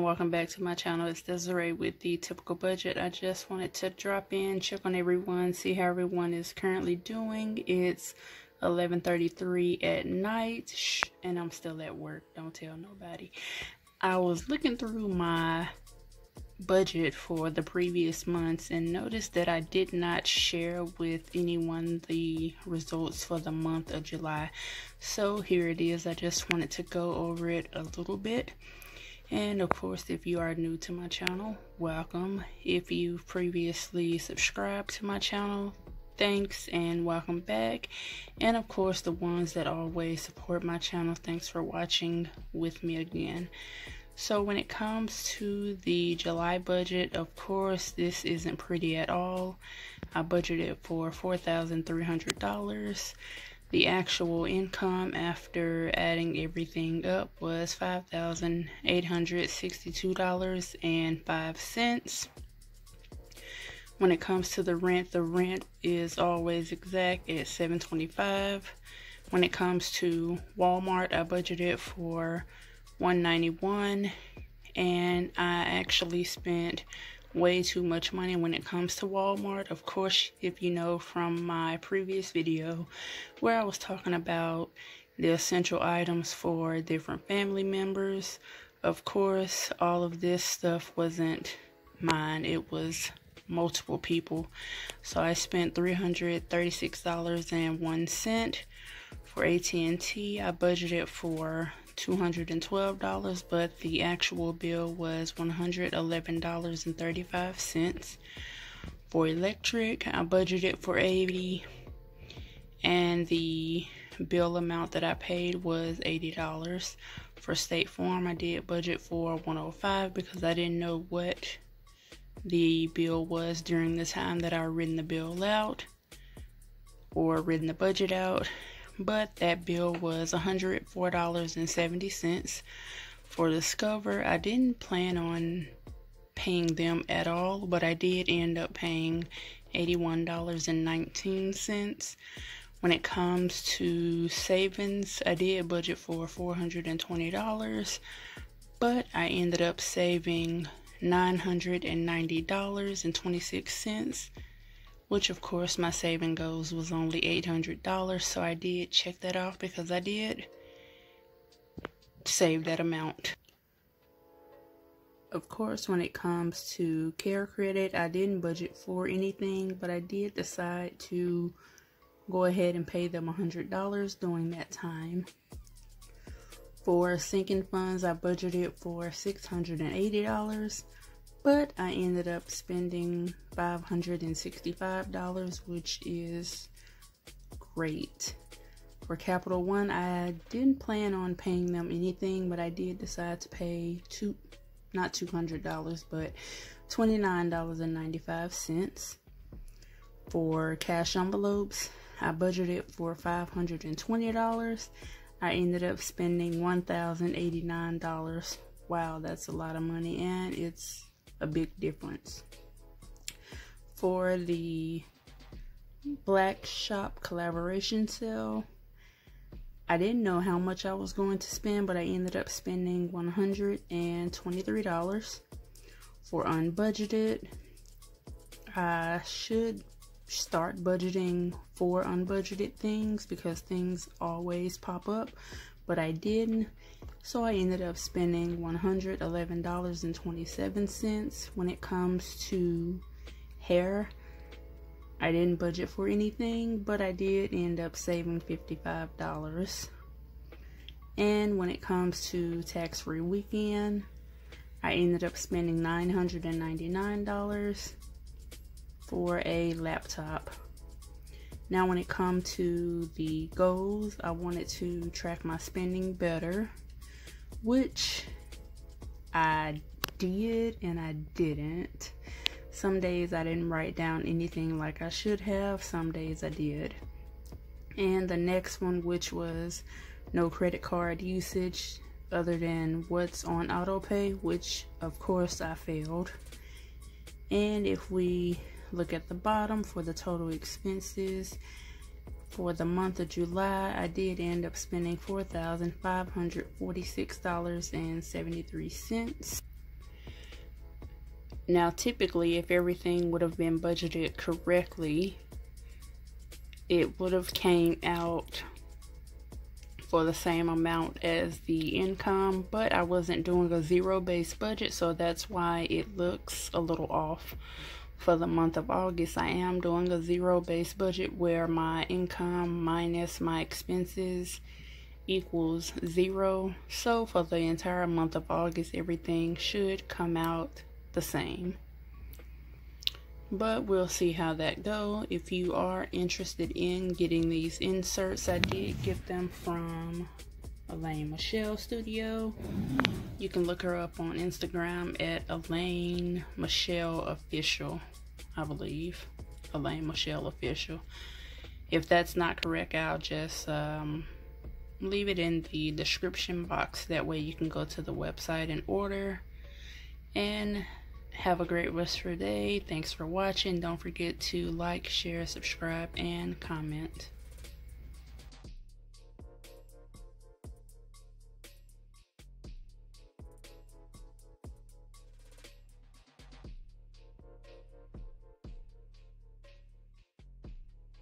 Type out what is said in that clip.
welcome back to my channel. It's Desiree with the Typical Budget. I just wanted to drop in, check on everyone, see how everyone is currently doing. It's 11:33 at night, and I'm still at work. Don't tell nobody. I was looking through my budget for the previous months and noticed that I did not share with anyone the results for the month of July. So here it is. I just wanted to go over it a little bit. And of course, if you are new to my channel, welcome. If you've previously subscribed to my channel, thanks and welcome back. And of course, the ones that always support my channel, thanks for watching with me again. So when it comes to the July budget, of course, this isn't pretty at all. I budgeted for $4,300. The actual income after adding everything up was $5,862.05. When it comes to the rent is always exact at $725. When it comes to Walmart, I budgeted for $191, and I actually spent way too much money when it comes to Walmart. Of course, if you know from my previous video where I was talking about the essential items for different family members, of course, all of this stuff wasn't mine. It was multiple people. So I spent $336.01 for AT&T. I budgeted for $212, but the actual bill was $111.35. For electric, I budgeted for $80, and the bill amount that I paid was $80. For State Farm, I did budget for $105 because I didn't know what the bill was during the time that I written the bill out or written the budget out. But that bill was $104.70. For Discover, I didn't plan on paying them at all, but I did end up paying $81.19. When it comes to savings, I did budget for $420, but I ended up saving $990.26. which of course my saving goals was only $800, so I did check that off because I did save that amount. Of course, when it comes to care credit, I didn't budget for anything, but I did decide to go ahead and pay them $100 during that time. For sinking funds, I budgeted for $680. But I ended up spending $565, which is great. For Capital One, I didn't plan on paying them anything, but I did decide to pay not $200, but $29.95. For cash envelopes, I budgeted for $520. I ended up spending $1,089. Wow, that's a lot of money, and it's a big difference. For the Black Shop collaboration sale, I didn't know how much I was going to spend, but I ended up spending $123. For unbudgeted, I should start budgeting for unbudgeted things because things always pop up, but I didn't. So I ended up spending $111.27. When it comes to hair, I didn't budget for anything, but I did end up saving $55. And when it comes to tax-free weekend, I ended up spending $999 for a laptop. Now when it comes to the goals, I wanted to track my spending better, which I did and I didn't. Some days I didn't write down anything like I should have, some days I did. And the next one, which was no credit card usage other than what's on auto pay, which of course I failed. And if we look at the bottom for the total expenses, for the month of July, I did end up spending $4,546.73. Now, typically, if everything would have been budgeted correctly, it would have came out for the same amount as the income, but I wasn't doing a zero-based budget, so that's why it looks a little off. For the month of August, I am doing a zero-based budget where my income minus my expenses equals 0. So for the entire month of August, everything should come out the same. But we'll see how that go. If you are interested in getting these inserts, I did get them from Elaine Michelle Studio. You can look her up on Instagram at Elaine Michelle Official, I believe. Elaine Michelle Official. If that's not correct, I'll just leave it in the description box. That way you can go to the website and order. And have a great rest of your day. Thanks for watching. Don't forget to like, share, subscribe, and comment.